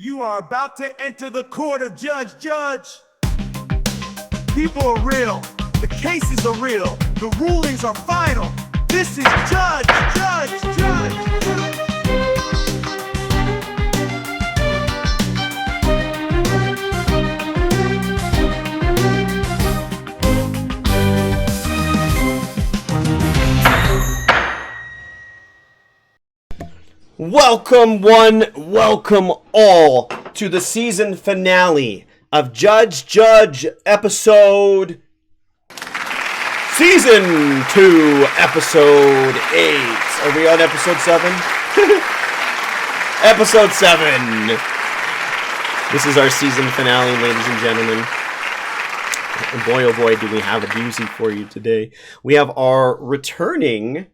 You are about to enter the court of Judge. People are real. The cases are real. The rulings are final. This is Judge. Welcome one, welcome all to the season finale of Judge episode... Season 2, episode 8. Are we on episode 7? Episode 7. This is our season finale, ladies and gentlemen. And boy, oh boy, do we have a doozy for you today. We have our returning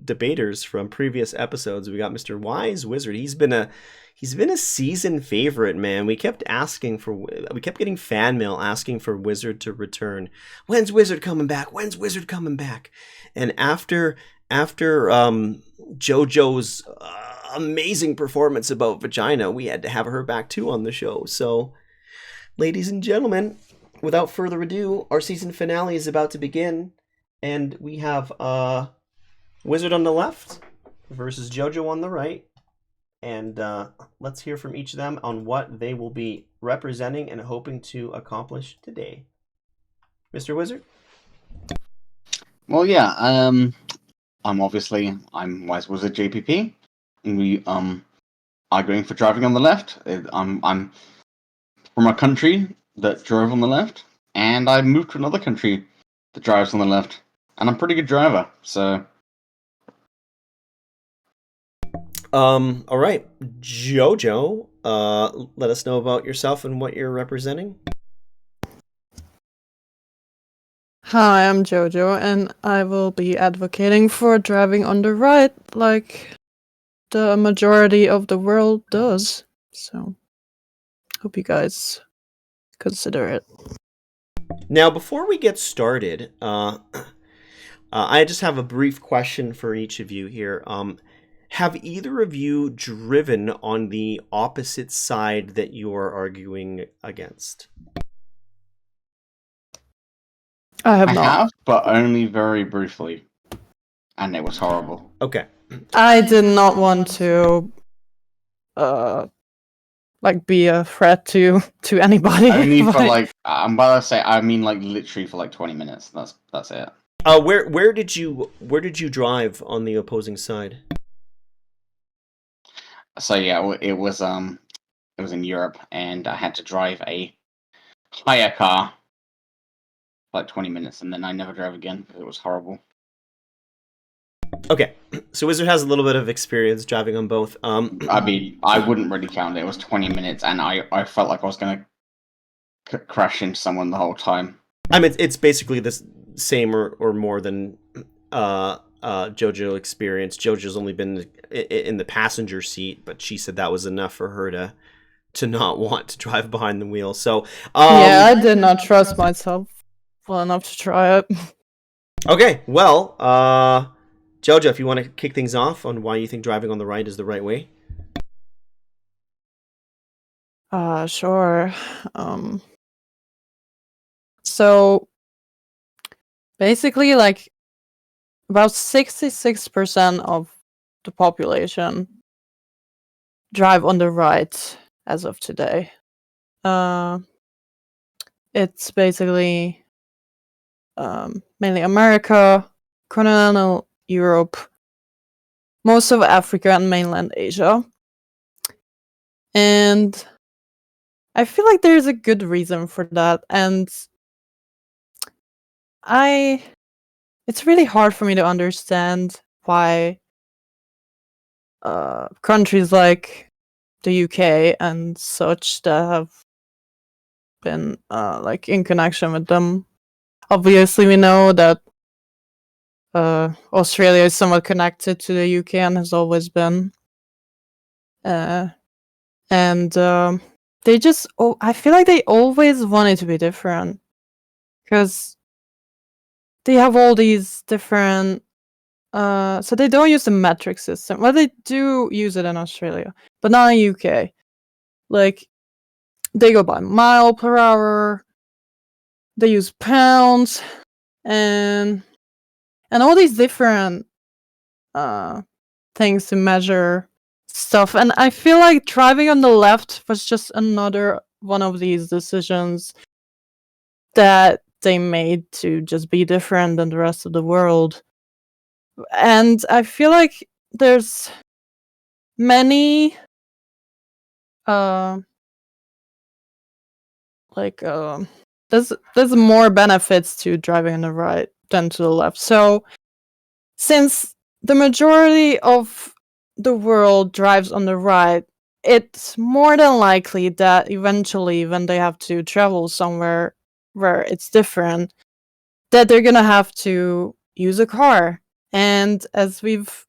debaters from previous episodes. We got Mr. Wise Wizard. He's been a season favorite, man. We kept getting fan mail asking for Wizard to return. When's Wizard coming back? When's Wizard coming back? And after JoJo's amazing performance about vagina, we had to have her back too on the show. So, ladies and gentlemen, without further ado, our season finale is about to begin. And we have Wizard on the left versus JoJo on the right. And let's hear from each of them on what they will be representing and hoping to accomplish today. Mr. Wizard? Well, yeah, I'm Wise Wizard JPP. And we are going for driving on the left. I'm from a country that drove on the left, and I moved to another country that drives on the left. And I'm a pretty good driver, so... All right. JoJo, let us know about yourself and what you're representing. Hi, I'm JoJo, and I will be advocating for driving on the right, like the majority of the world does. So, hope you guys consider it. Now, before we get started, I just have a brief question for each of you here. Have either of you driven on the opposite side that you are arguing against? I have I not. have, but only very briefly. And it was horrible. Okay. I did not want to, be a threat to anybody. Only for, but- I'm about to say, I mean, literally for, 20 minutes. That's it. Where did you drive on the opposing side? So, yeah, it was in Europe, and I had to drive a hire car for 20 minutes, and then I never drove again, because it was horrible. Okay, so Wizard has a little bit of experience driving on both. I mean, I wouldn't really count it. It was 20 minutes, and I felt like I was going to crash into someone the whole time. I mean, it's basically the same or more than JoJo experience. JoJo's only been in the passenger seat, but she said that was enough for her to not want to drive behind the wheel. So yeah, I did not trust myself well enough to try it. Okay, well, JoJo, if you want to kick things off on why you think driving on the right is the right way. Sure. So basically, about 66% of the population drive on the right as of today. It's basically mainly America, continental Europe, most of Africa, and mainland Asia. And I feel like there's a good reason for that, and it's really hard for me to understand why countries like the UK and such that have been in connection with them. Obviously, we know that Australia is somewhat connected to the UK and has always been. They just, I feel like they always want it to be different. Because they have all these different so they don't use the metric system. Well, they do use it in Australia, but not in UK. Like, they go by mile per hour. They use pounds and all these different things to measure stuff. And I feel like driving on the left was just another one of these decisions that they made to just be different than the rest of the world. And I feel like there's many there's more benefits to driving on the right than to the left. So since the majority of the world drives on the right, it's more than likely that eventually when they have to travel somewhere where it's different, that they're gonna have to use a car. And as we've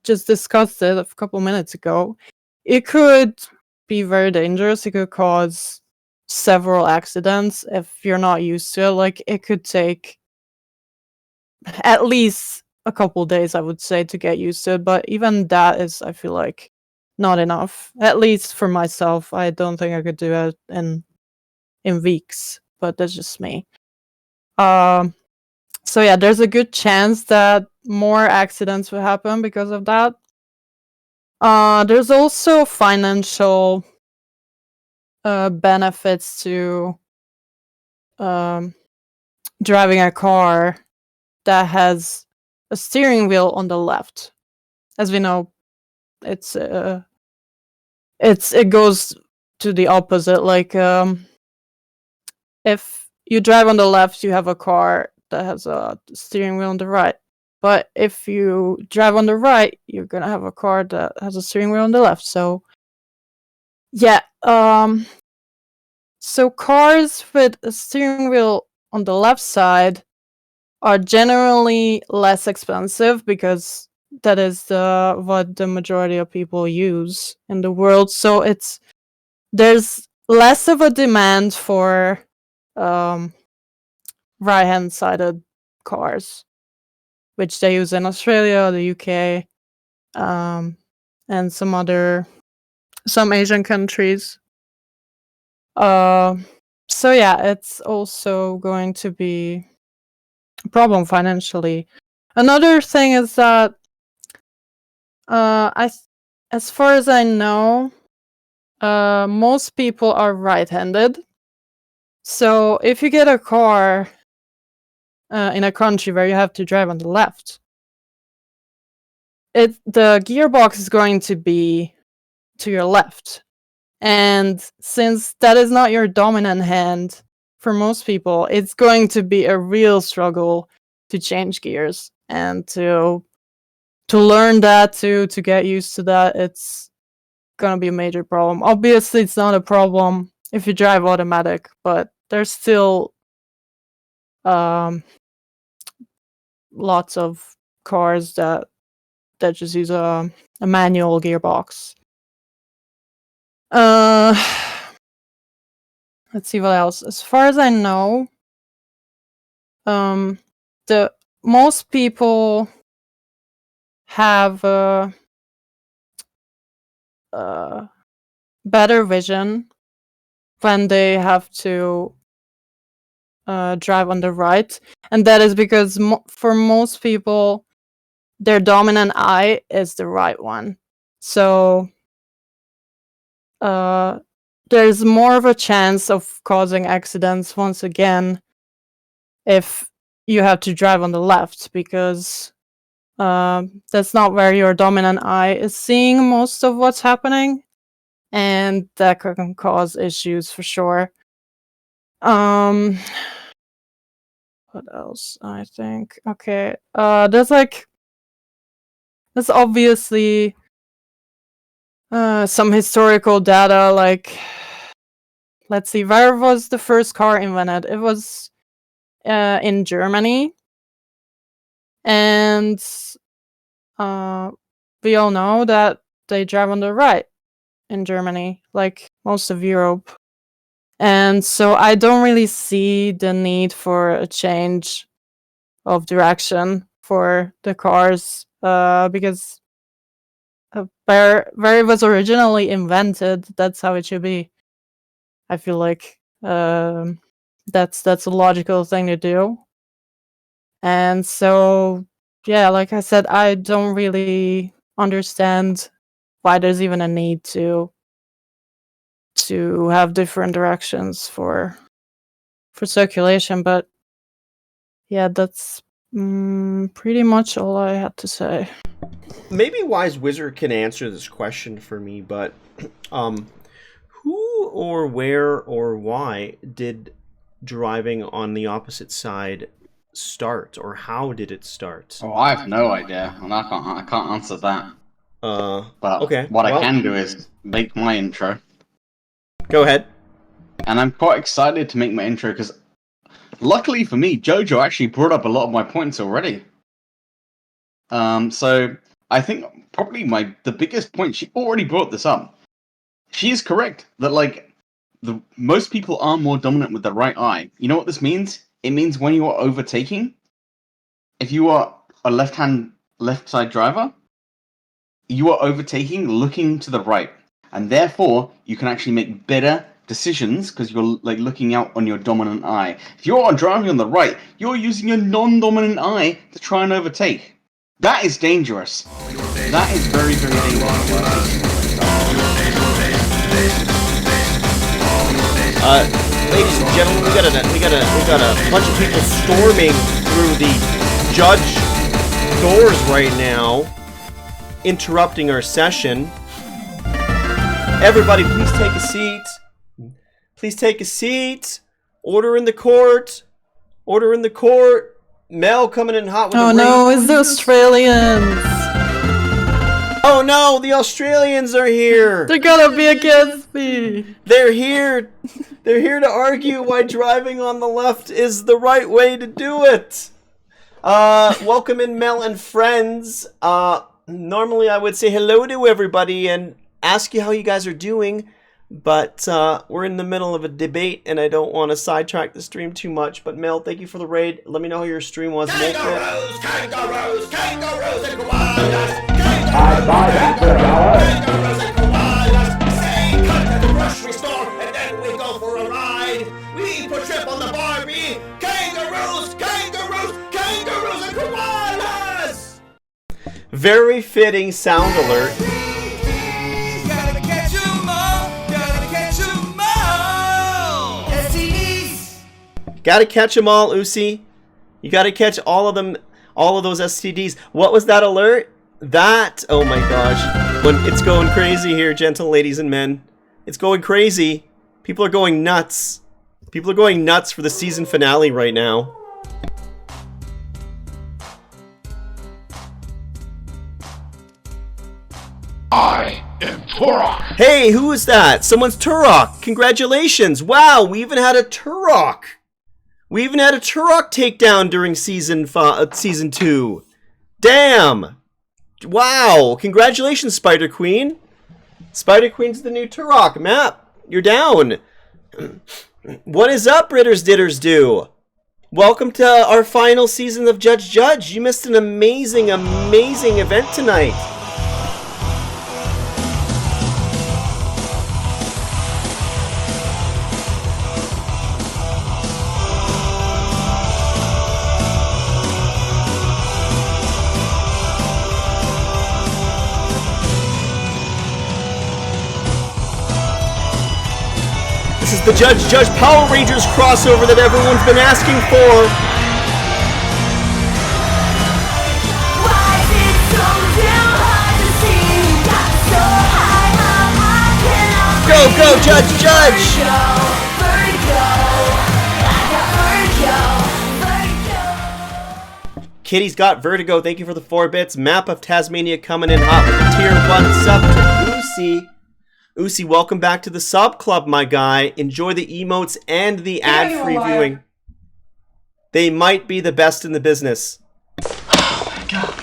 just discussed it a couple minutes ago, it could be very dangerous. It could cause several accidents if you're not used to it. Like, it could take at least a couple days, I would say, to get used to it. But even that is, I feel like, not enough. At least for myself, I don't think I could do it in weeks. But that's just me. So yeah, there's a good chance that more accidents will happen because of that. There's also financial benefits to driving a car that has a steering wheel on the left. As we know, it goes to the opposite. Like, if you drive on the left, you have a car that has a steering wheel on the right. But if you drive on the right, you're gonna have a car that has a steering wheel on the left. So yeah, so cars with a steering wheel on the left side are generally less expensive because that is what the majority of people use in the world. So there's less of a demand for right-hand sided cars, which they use in Australia, the UK, and some Asian countries. So yeah, it's also going to be a problem financially. Another thing is that as far as I know, most people are right-handed. So if you get a car in a country where you have to drive on the left, the gearbox is going to be to your left. And since that is not your dominant hand for most people, it's going to be a real struggle to change gears and to learn that, to get used to that. It's gonna be a major problem. Obviously, it's not a problem if you drive automatic, but there's still lots of cars that just use a manual gearbox. Let's see what else. As far as I know, the most people have better vision when they have to drive on the right, and that is because for most people, their dominant eye is the right one. So there's more of a chance of causing accidents once again if you have to drive on the left, because that's not where your dominant eye is seeing most of what's happening, and that can cause issues for sure. What else? I think, okay, there's obviously some historical data, like, let's see, where was the first car invented? It was in Germany, and we all know that they drive on the right in Germany, like most of Europe. And so I don't really see the need for a change of direction for the cars, because where it was originally invented, that's how it should be. I feel like that's a logical thing to do. And so, yeah, like I said, I don't really understand why there's even a need to have different directions for circulation. But yeah, that's pretty much all I had to say. Maybe Wise Wizard can answer this question for me, but who or where or why did driving on the opposite side start, or how did it start? Oh, I have no idea, and I can't answer that. But okay. what Well, I can do is make my intro. Go ahead. And I'm quite excited to make my intro because, luckily for me, Jojo actually brought up a lot of my points already. So I think probably the biggest point, she already brought this up. She is correct that most people are more dominant with the right eye. You know what this means? It means when you are overtaking, if you are a left side driver, you are overtaking looking to the right, and therefore you can actually make better decisions because you're looking out on your dominant eye. If you're driving on the right, you're using your non-dominant eye to try and overtake. That is dangerous. That is very, very dangerous. Ladies and gentlemen, we got a bunch of people storming through the judge doors right now, interrupting our session. Everybody, please take a seat. Please take a seat. Order in the court. Order in the court. Mel coming in hot with Oh no, it's the Australians. Oh no, the Australians are here. They're gonna be against me. They're here. They're here to argue why driving on the left is the right way to do it. Welcome in, Mel and friends. Normally I would say hello to everybody and ask you how you guys are doing, but we're in the middle of a debate and I don't want to sidetrack the stream too much. But Mel, thank you for the raid. Let me know how your stream was. Kangaroos, kangaroos, kangaroos and koalas. I'd buy that for $1. Kangaroos and koalas. Say cut at the grocery store and then we go for a ride. We put trip on the Barbie. Kangaroos, kangaroos, kangaroos and koalas. Very fitting sound alert. Gotta catch 'em all, gotta catch 'em all. STDs. Gotta catch them all, Usi. You gotta catch all of them, all of those STDs. What was that alert? That, oh my gosh. When it's going crazy here, gentle ladies and men. It's going crazy. People are going nuts. People are going nuts for the season finale right now. I am Turok. Hey, who is that? Someone's Turok. Congratulations. Wow, we even had a Turok. We even had a Turok takedown during season 2. Damn. Wow. Congratulations, Spider Queen. Spider Queen's the new Turok. Map, you're down. What is up, Ritters Ditters Do? Welcome to our final season of Judge Judge. You missed an amazing, amazing event tonight. This is the Judge Judge Power Rangers crossover that everyone's been asking for. Go, Judge Judge! Kitty's got vertigo. Thank you for the 4 bits. Map of Tasmania coming in hot with the tier 1 sub to Usi. Usi, welcome back to the sub club, my guy. Enjoy the emotes and the ad-free viewing. They might be the best in the business. Oh my god.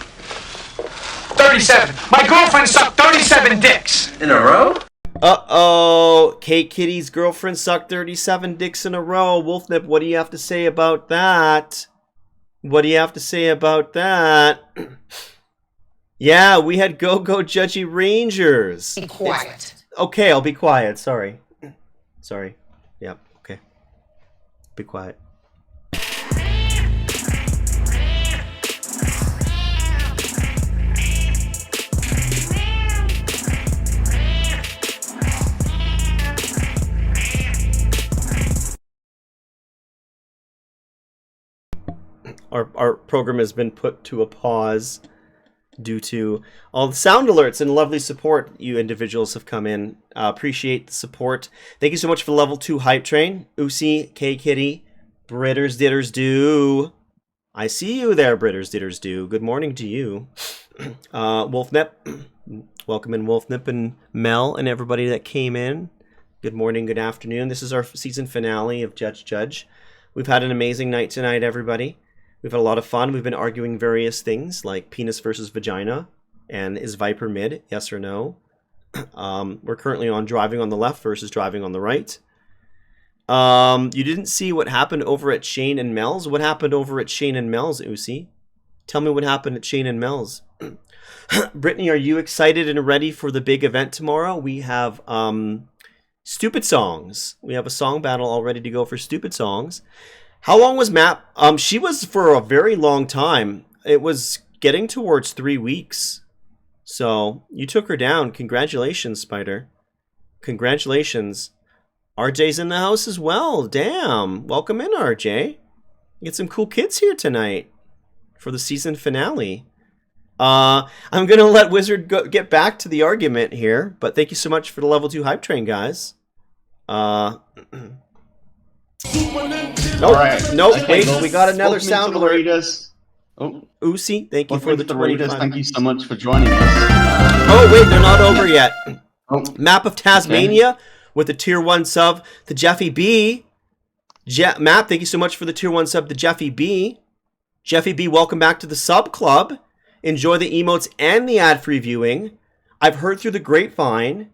37. My girlfriend sucked 37 dicks. In a row? Uh-oh. Kate Kitty's girlfriend sucked 37 dicks in a row. Wolfnip, what do you have to say about that? What do you have to say about that? Yeah, we had Go Judgy Rangers. Be quiet. Okay, I'll be quiet. Sorry. Sorry. Yep, okay. Be quiet. Our program has been put to a pause due to all the sound alerts and lovely support you individuals have come in. Appreciate the support. Thank you so much for the level 2 hype train. Usi, K Kitty, Britters Ditters Do. I see you there, Britters Ditters Do. Good morning to you. Wolfnip. Welcome in Wolfnip and Mel and everybody that came in. Good morning, good afternoon. This is our season finale of Judge. We've had an amazing night tonight, everybody. We've had a lot of fun. We've been arguing various things like penis versus vagina and is Viper mid, yes or no. We're currently on driving on the left versus driving on the right. You didn't see what happened over at Shane and Mel's? What happened over at Shane and Mel's, Usi? Tell me what happened at Shane and Mel's. Brittany, are you excited and ready for the big event tomorrow? We have Stupid Songs. We have a song battle all ready to go for Stupid Songs. How long was Map? She was for a very long time. It was getting towards 3 weeks. So you took her down. Congratulations, Spider. Congratulations. RJ's in the house as well. Damn. Welcome in, RJ. Get some cool kids here tonight for the season finale. I'm going to let Wizard get back to the argument here, but thank you so much for the level 2 hype train, guys. Nope. Right. Nope. Okay, Wait, well, we got another welcome sound into the alert. Readers. Oh, Usi, thank you welcome for the to the Readers. 25. Thank you so much for joining us. Oh, wait, they're not over yet. Oh, Map of Tasmania with the tier 1 sub to Jeffy B. Map, thank you so much for the tier 1 sub to Jeffy B. Jeffy B, welcome back to the sub club. Enjoy the emotes and the ad-free viewing. I've heard through the grapevine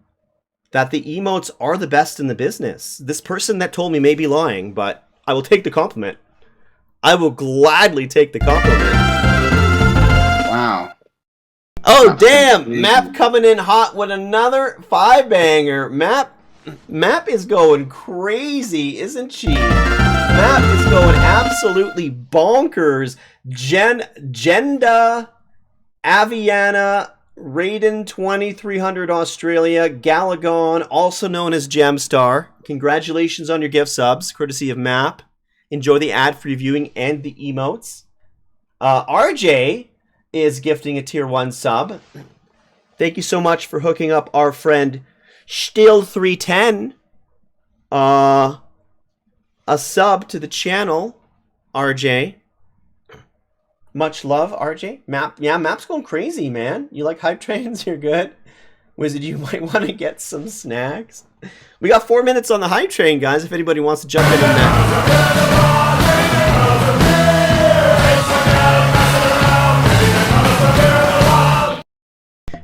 that the emotes are the best in the business. This person that told me may be lying, but I will take the compliment. I will gladly take the compliment. wow. Oh, That's damn! amazing. Map coming in hot with another 5-banger. Map is going crazy, isn't she? Map is going absolutely bonkers. Jenda, Aviana, Raiden 2300 Australia, Galagon, also known as Gemstar. Congratulations on your gift subs, courtesy of Map. Enjoy the ad-free viewing and the emotes. RJ is gifting a tier 1 sub. Thank you so much for hooking up our friend Still310. A sub to the channel, RJ. Much love, RJ. Map's going crazy, man. You like hype trains? You're good. Wizard, you might want to get some snacks. We got 4 minutes on the hype train, guys, if anybody wants to jump in on that.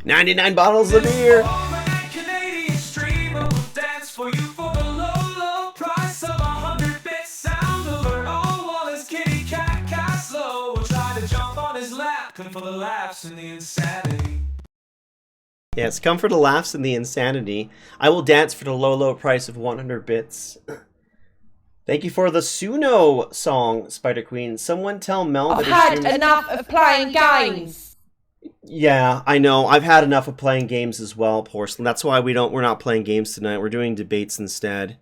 99 bottles of beer. Canadian streamer will dance for you for the low, low price of 100 bits. Sound alert, all Wallace, kitty, cat, slow. Will try to jump on his lap, come for the laughs and the insanity. Yes, come for the laughs and the insanity. I will dance for the low, low price of 100 bits. Thank you for the Suno song, Spider Queen. Someone tell Mel that I've her had stream- enough of playing games. Yeah, I know. I've had enough of playing games as well, Porcelain. That's why we're not playing games tonight. We're doing debates instead.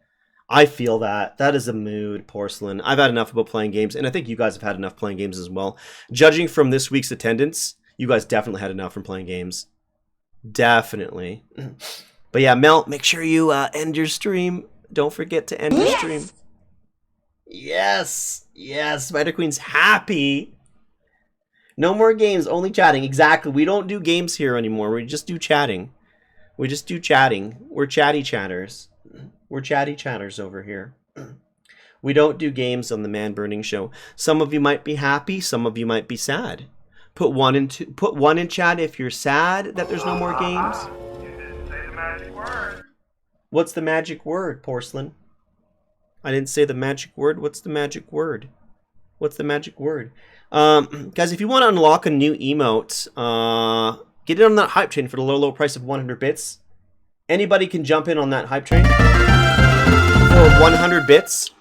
I feel that. That is a mood, Porcelain. I've had enough about playing games, and I think you guys have had enough playing games as well. Judging from this week's attendance, you guys definitely had enough from playing games. Definitely. But yeah, Mel, make sure you end your stream. Don't forget to end your stream. Yes! Yes, Spider Queen's happy. No more games, only chatting. Exactly. We don't do games here anymore. We just do chatting. We just do chatting. We're chatty chatters. We're chatty chatters over here. We don't do games on the Man Burning Show. Some of you might be happy, some of you might be sad. Put one in chat if you're sad that there's no more games. You didn't say the magic word. What's the magic word, Porcelain? I didn't say the magic word. What's the magic word? What's the magic word? Guys, if you want to unlock a new emote, get in on that hype train for the low price of 100 bits. Anybody can jump in on that hype train for 100 bits.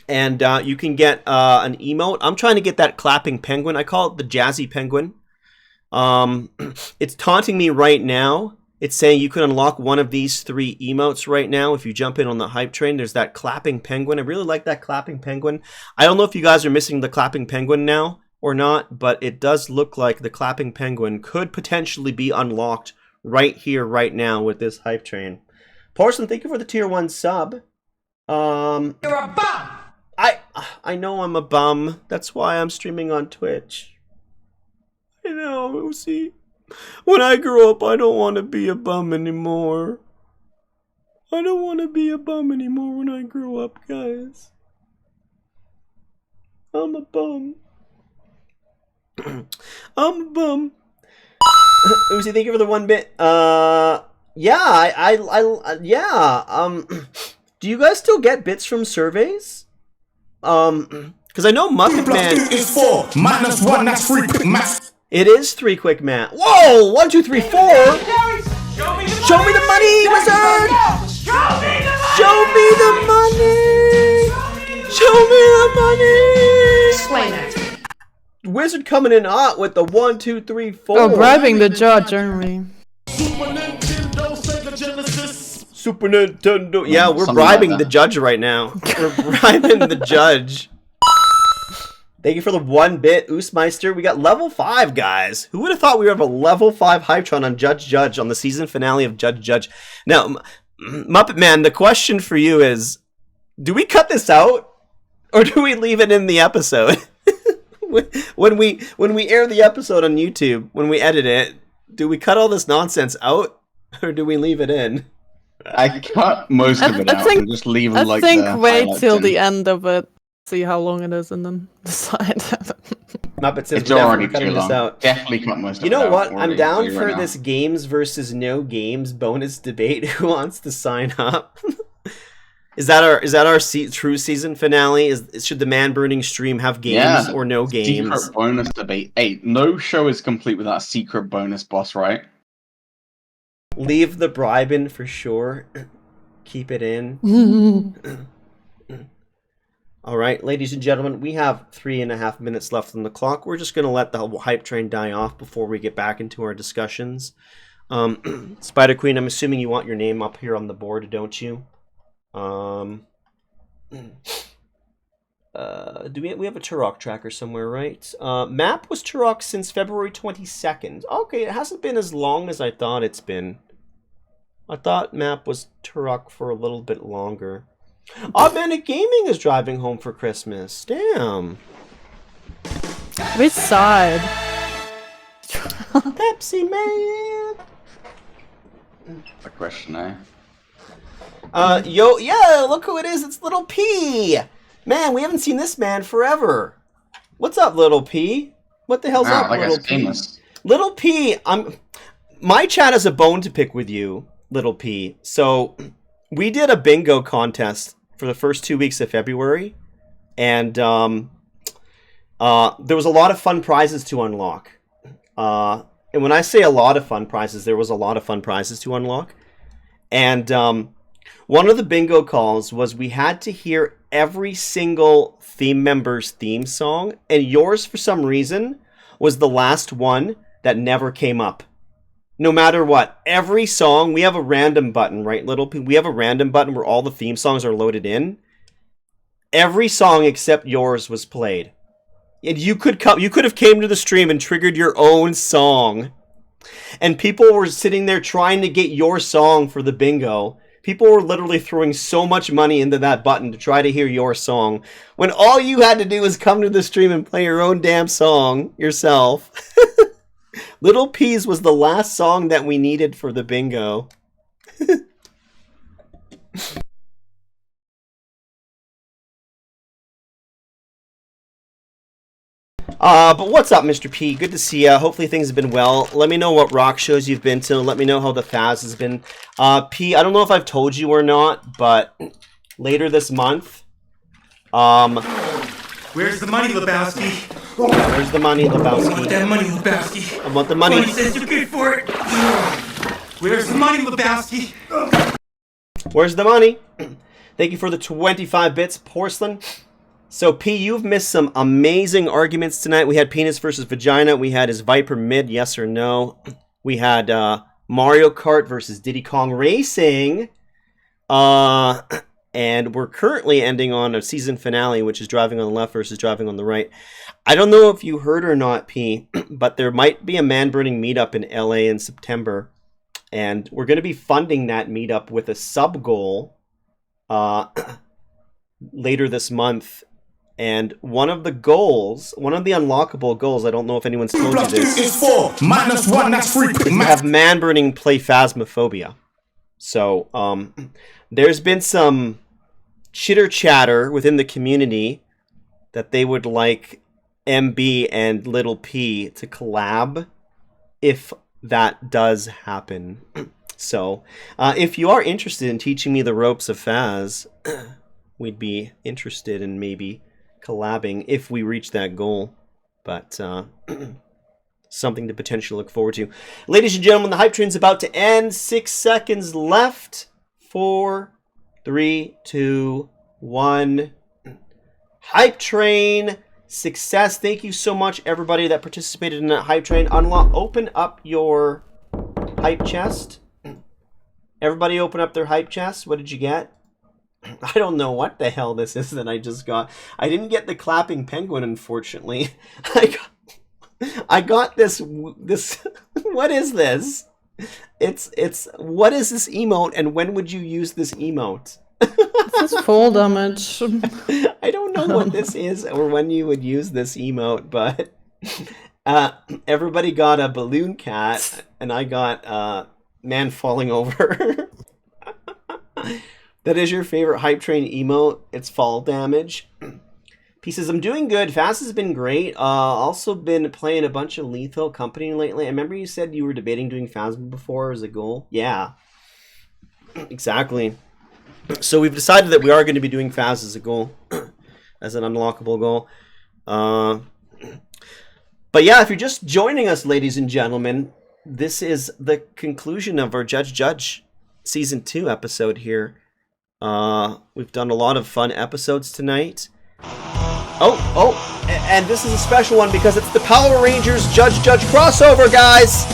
And you can get an emote. I'm trying to get that clapping penguin. I call it the jazzy penguin. It's taunting me right now. It's saying you can unlock one of these 3 emotes right now if you jump in on the hype train. There's that clapping penguin. I really like that clapping penguin. I don't know if you guys are missing the clapping penguin now or not, but it does look like the clapping penguin could potentially be unlocked right here, right now with this hype train. Porcelain, thank you for the tier 1 sub. You're a bum! I know I'm a bum. That's why I'm streaming on Twitch. I know, see. When I grow up, I don't want to be a bum anymore. I don't want to be a bum anymore when I grow up, guys. I'm a bum. I'm a bum. Uzi, thank you for the 1 bit. Yeah, do you guys still get bits from surveys? Because I know Muppet Man is 4 minus 1, that's 3 quick math. It is 3 quick math. Whoa! 1, 2, 3, 4. Show me the money, wizard! Show me the money! Show me the money! Explain it. Wizard coming in hot with the 1, 2, 3, 4. Oh, bribing the judge, aren't we? Super Nintendo. Yeah, we're Something bribing like the that. judge right now. We're bribing the judge. Thank you for the 1 bit, Oosmeister. We got level 5, guys. Who would have thought we would have a level 5 Hypetron on Judge on the season finale of Judge? Now, Muppet Man, the question for you is, do we cut this out? Or do we leave it in the episode? when we air the episode on YouTube, when we edit it, do we cut all this nonsense out? Or do we leave it in? I cut most of it out and just leave I like think the wait highlights till in. the end of it, see how long it is, and then decide. Muppet says It's we're already definitely too cutting this long. out. Definitely cut most of You it know out what? I'm already, down right for now. this games versus no games bonus debate. Who wants to sign up? Is that our true season finale? Should the Man Burning stream have games or no games? Secret bonus debate. Hey, no show is complete without a secret bonus boss, right? Leave the bribe in for sure. Keep it in. All right, ladies and gentlemen, we have 3.5 minutes left on the clock. We're just going to let the hype train die off before we get back into our discussions. Spider Queen, I'm assuming you want your name up here on the board, don't you? Do we have a Turok tracker somewhere, right? Map was Turok since February 22nd. Okay, it hasn't been as long as I thought it's been. I thought Map was Turok for a little bit longer. Augmented Gaming is driving home for Christmas. Damn. Which side? Pepsi Man. The question, eh? Yeah, look who it is. It's Little P. Man, we haven't seen this man forever. What's up, Little P? What the hell's up, That Little guy's P? famous. Little P, my chat has a bone to pick with you, Little P. So, we did a bingo contest for the first 2 weeks of February, and there was a lot of fun prizes to unlock. And when I say a lot of fun prizes, there was a lot of fun prizes to unlock. And one of the bingo calls was we had to hear every single theme member's theme song, and yours, for some reason, was the last one that never came up. No matter what, every song, we have a random button, right, Little P? We have a random button where all the theme songs are loaded in. Every song except yours was played. And you could have came to the stream and triggered your own song. And people were sitting there trying to get your song for the bingo. People were literally throwing so much money into that button to try to hear your song, when all you had to do was come to the stream and play your own damn song yourself. Little Peas was the last song that we needed for the bingo. But what's up, Mr. P? Good to see ya. Hopefully things have been well. Let me know what rock shows you've been to. Let me know how the Faz has been. P, I don't know if I've told you or not, but later this month, Where's the money, Lebowski? Where's the money, I want Lebowski? that money, Lebowski. I want the money. 20 cents you good for it. Where's the money, Lebowski? Where's the money? Thank you for the 25 bits, Porcelain. So, P, you've missed some amazing arguments tonight. We had penis versus vagina. We had is Viper mid, yes or no. We had Mario Kart versus Diddy Kong Racing. And we're currently ending on a season finale, which is Driving on the Left versus Driving on the Right. I don't know if you heard or not, P, but there might be a man-burning meetup in LA in September. And we're going to be funding that meetup with a sub-goal later this month. And one of the goals, one of the unlockable goals, I don't know if anyone's told you this, is 4 minus 1, that's free. is to have man-burning play Phasmophobia. So, there's been some chitter-chatter within the community that they would like MB and Little P to collab if that does happen. So, if you are interested in teaching me the ropes of Phas, we'd be interested in maybe collabing if we reach that goal. But something to potentially look forward to. Ladies and gentlemen, the hype train's about to end. 6 seconds left. 4, 3, 2, 1. Hype train success. Thank you so much, everybody that participated in that hype train. Open up your hype chest. Everybody open up their hype chest. What did you get? I don't know what the hell this is that I just got. I didn't get the clapping penguin, unfortunately. I got this. What is this? It's what is this emote, and when would you use this emote? This is full damage. I don't know what this is or when you would use this emote, but everybody got a balloon cat, and I got man falling over. That is your favorite hype train emote. It's fall damage. Pieces, I'm doing good. Fast has been great. Also been playing a bunch of Lethal Company lately. I remember you said you were debating doing Phasma before as a goal. Yeah, exactly. So we've decided that we are going to be doing Phas as a goal, as an unlockable goal. But yeah, if you're just joining us, ladies and gentlemen, this is the conclusion of our Judge Season 2 episode here. We've done a lot of fun episodes tonight. And this is a special one because it's the Power Rangers Judge crossover, guys!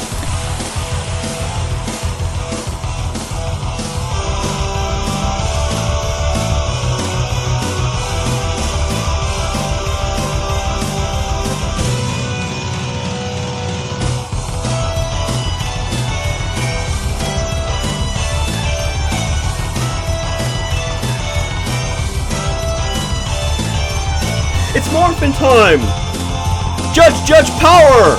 It's Morphin time! Judge Power!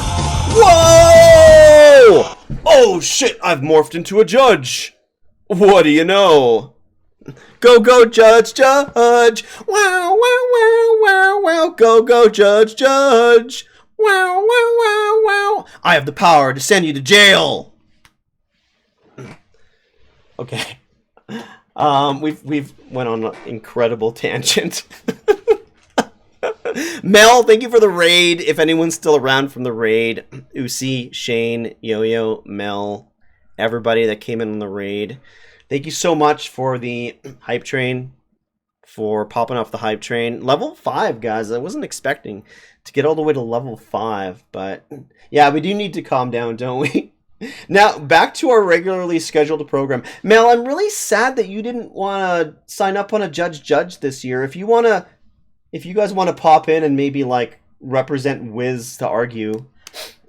Whoa! Oh shit, I've morphed into a judge! What do you know? Go, Judge! Wow, wow, wow, wow, wow! Go, Judge! Wow, wow, wow, wow! I have the power to send you to jail! Okay. We've went on an incredible tangent. Mel, thank you for the raid. If anyone's still around from the raid, Usi, Shane, Yo-Yo, Mel, everybody that came in on the raid, thank you so much for the hype train, for popping off the hype train. Level 5, guys. I wasn't expecting to get all the way to level 5, but yeah, we do need to calm down, don't we? Now, back to our regularly scheduled program. Mel, I'm really sad that you didn't want to sign up on a Judge this year. If you guys want to pop in and maybe like represent Wiz to argue,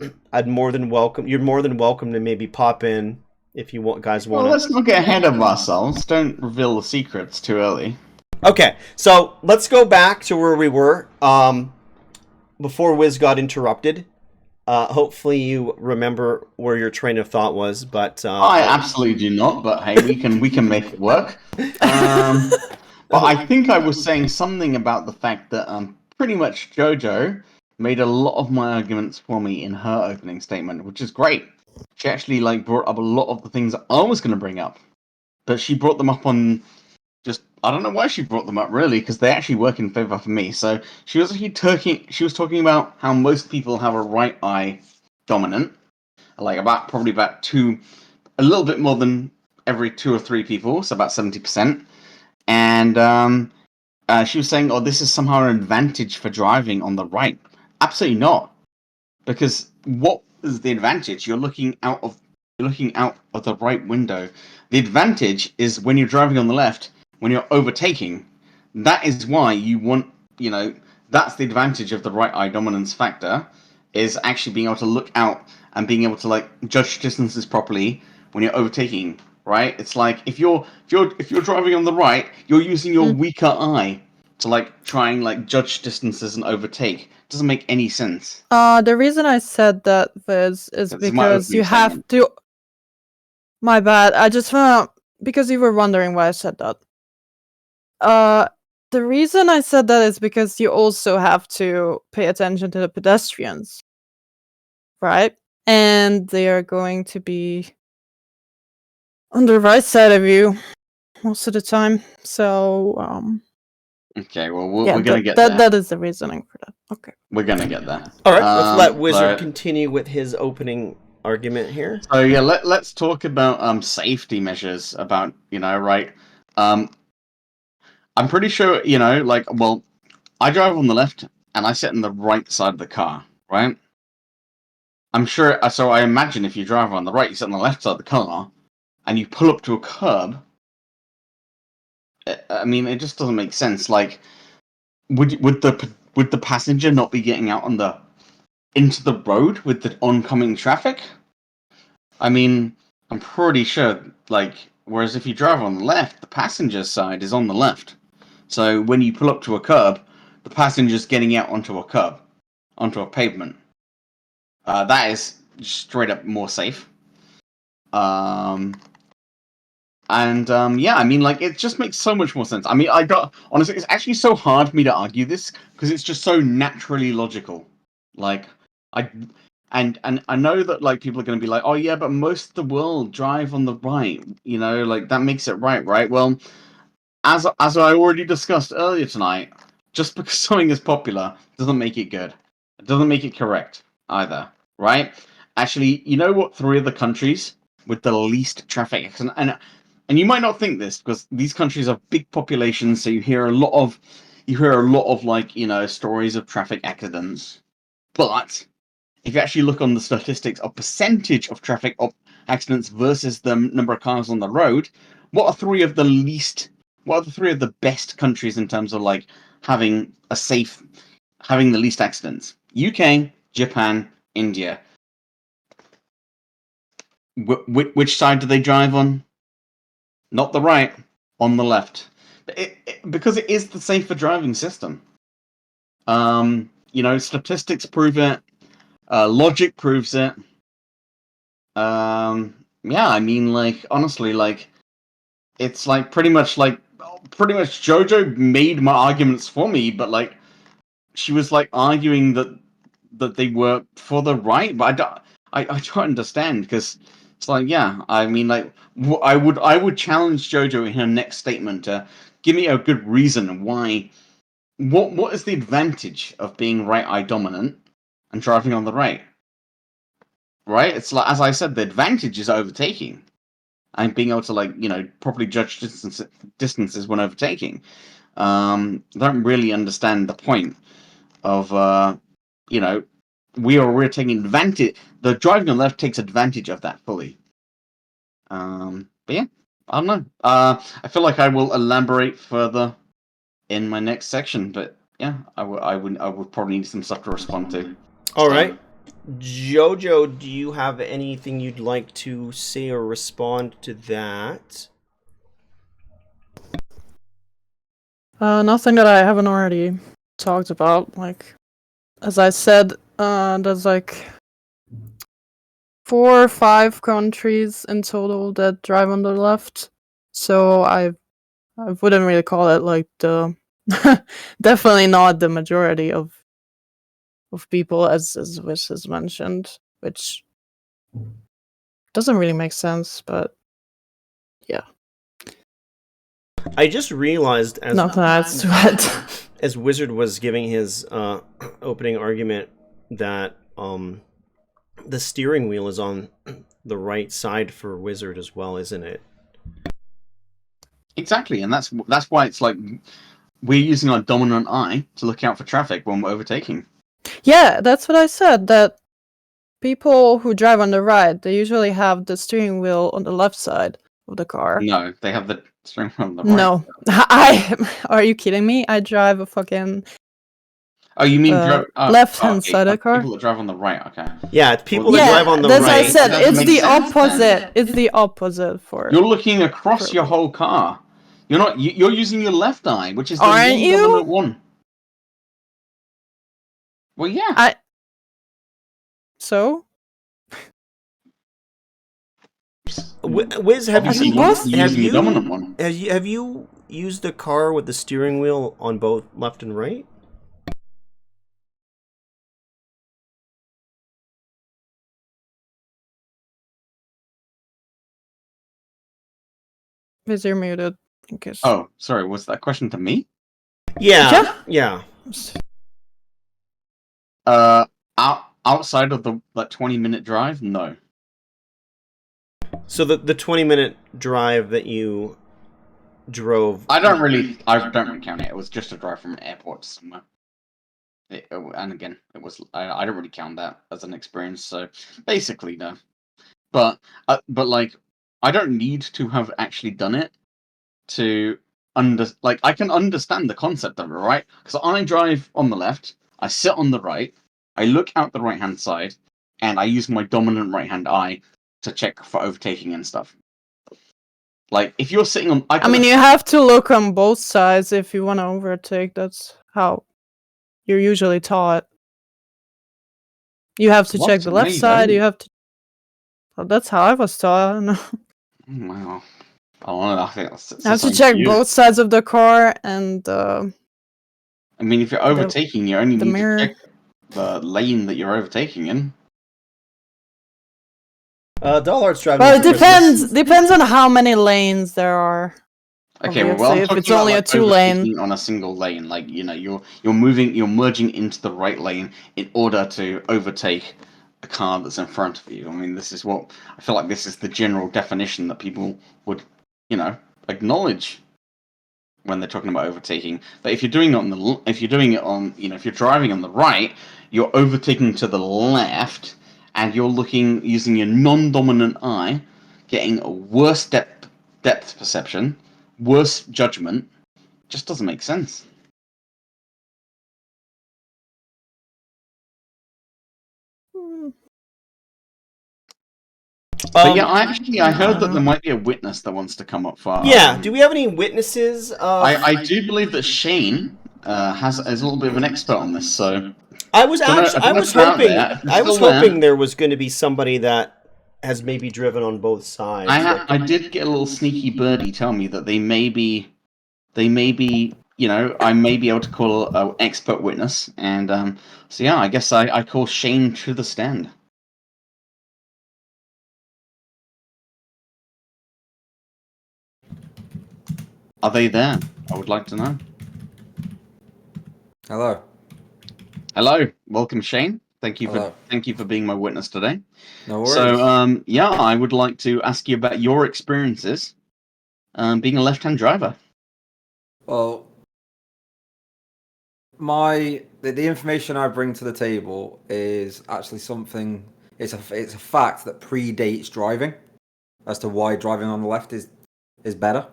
you're more than welcome to maybe pop in if you guys want. Well, let's not get ahead of ourselves. Don't reveal the secrets too early. Okay, so let's go back to where we were before Wiz got interrupted. Hopefully you remember where your train of thought was, but I absolutely do not. But hey, we can make it work. But I think I was saying something about the fact that pretty much JoJo made a lot of my arguments for me in her opening statement, which is great. She actually brought up a lot of the things that I was going to bring up, but she brought them up on just I don't know why she brought them up really, because they actually work in favor for me. So she was actually talking about how most people have a right eye dominant, like probably about a little bit more than every 2 or 3 people, so about 70%. And she was saying, "Oh, this is somehow an advantage for driving on the right." Absolutely not, because what is the advantage? You're looking out of the right window. The advantage is when you're driving on the left, when you're overtaking. That is why you want, that's the advantage of the right eye dominance factor, is actually being able to look out and being able to like judge distances properly when you're overtaking. Right? It's like if you're driving on the right, you're using your weaker eye to like try and like judge distances and overtake. Doesn't make any sense. The reason I said that, Viz, is That's my because you opening have statement. to. My bad. I just wanna, because you were wondering why I said that. The reason I said that is because you also have to pay attention to the pedestrians, right? And they are going to be on the right side of you most of the time. So, Okay, well, yeah, we're gonna get there. that is the reasoning for that. Okay. We're gonna get there. All right, let's let Wizard but- continue with his opening argument here. So yeah, let's talk about safety measures. About right. I'm pretty sure like I drive on the left and I sit on the right side of the car, right? I'm sure. So I imagine if you drive on the right, you sit on the left side of the car, and you pull up to a curb. I mean, it just doesn't make sense. Like, would the passenger not be getting out into the road with the oncoming traffic? I mean, I'm pretty sure, like, whereas if you drive on the left, the passenger side is on the left. So when you pull up to a curb, the passenger's getting out onto a pavement. That is straight up more safe. Yeah, I mean, like, it just makes so much more sense. I mean, honestly, it's actually so hard for me to argue this because it's just so naturally logical. Like, and I know that like people are going to be like, oh yeah, but most of the world drive on the right. Like that makes it right? Well, as I already discussed earlier tonight, just because something is popular doesn't make it good. It doesn't make it correct either, right? Actually, you know what? 3 of the countries with the least traffic accidents, and you might not think this because these countries have big populations, so you hear a lot of like stories of traffic accidents. But if you actually look on the statistics of percentage of traffic accidents versus the number of cars on the road, what are 3 of the best countries in terms of like having the least accidents? UK, Japan, India. Which side do they drive on? Not the right, on the left. Because it is the safer driving system. Statistics prove it. Logic proves it. Yeah, I mean, like, honestly, like, it's like pretty much JoJo made my arguments for me, but like, she was like arguing that they were for the right, but I don't understand because it's like, yeah, I mean, like, I would challenge JoJo in her next statement to give me a good reason why. What is the advantage of being right eye dominant and driving on the right? Right? It's like, as I said, the advantage is overtaking and being able to like properly judge distances when overtaking. Don't really understand the point of we're taking advantage. The driving on the left takes advantage of that fully. But yeah, I don't know. I feel like I will elaborate further in my next section, but yeah, I would probably need some stuff to respond to. All right. Jojo, do you have anything you'd like to say or respond to that? Nothing that I haven't already talked about. Like, as I said, there's like 4 or 5 countries in total that drive on the left. So I wouldn't really call it like the definitely not the majority of people as Wish has mentioned, which doesn't really make sense, but yeah. I just realized Not that I sweat. as Wizard was giving his opening argument that the steering wheel is on the right side for Wizard as well, isn't it? Exactly, and that's why it's like we're using our dominant eye to look out for traffic when we're overtaking. Yeah, that's what I said. That people who drive on the right, they usually have the steering wheel on the left side of the car. No, they have the steering wheel on the right. No, are you kidding me? I drive a fucking Oh, you mean left-hand side of the car? People that drive on the right. Okay. Yeah, it's people Well, that drive on the that's right. what I said. That It's makes the sense opposite. then. It's the opposite for. You're looking across your whole car. You're not. You're using your left eye, which is the Aren't you? dominant one. Well, yeah. So? Wiz, have Obviously, you, you're both- using the dominant one. have you used a car with the steering wheel on both left and right? Is you're muted? In case. Oh, sorry. Was that question to me? Yeah. Outside of the 20-minute drive, no. So the 20-minute drive that you drove. I don't really count it. It was just a drive from an airport to somewhere. And again, it was. I don't really count that as an experience. So basically, no. But like, I don't need to have actually done it to I can understand the concept of it, right? Because I drive on the left, I sit on the right, I look out the right-hand side, and I use my dominant right-hand eye to check for overtaking and stuff. Like, if you're sitting on... I mean, you have to look on both sides if you want to overtake. That's how you're usually taught. You have to check the No, left you side. don't. You have to. Well, that's how I was taught. I don't know. Wow. I think that's I have to something check you. both sides of the car and. I mean, if you're overtaking, you only the need mirror. to check the lane that you're overtaking in. Dollar's driving. Well, it for Christmas. depends on how many lanes there are. Okay, well, Obviously, I'm if talking it's about, only a like, 2-lane. overtaking on a single lane, like, you know, you're merging into the right lane in order to overtake a car that's in front of you. I mean, this is what I feel like. This is the general definition that people would, you know, acknowledge when they're talking about overtaking. But if you're doing it on if you're driving on the right, you're overtaking to the left, and you're looking using your non-dominant eye, getting a worse depth perception, worse judgment. Just doesn't make sense. But yeah, I heard that there might be a witness that wants to come up for. Yeah. Do we have any witnesses? I do believe that Shane is a little bit of an expert on this. So I was don't know- actually. I don't know if you're out there. If you're I was still there. hoping there was going to be somebody that has maybe driven on both sides. I did get a little sneaky birdie tell me that they may be, you know, I may be able to call an expert witness, and so yeah, I guess I call Shane to the stand. Are they there? I would like to know. Hello. Hello, welcome, Shane. Thank you Hello. for being my witness today. No worries. So yeah, I would like to ask you about your experiences being a left-hand driver. Well, the information I bring to the table is actually something. It's a fact that predates driving, as to why driving on the left is better.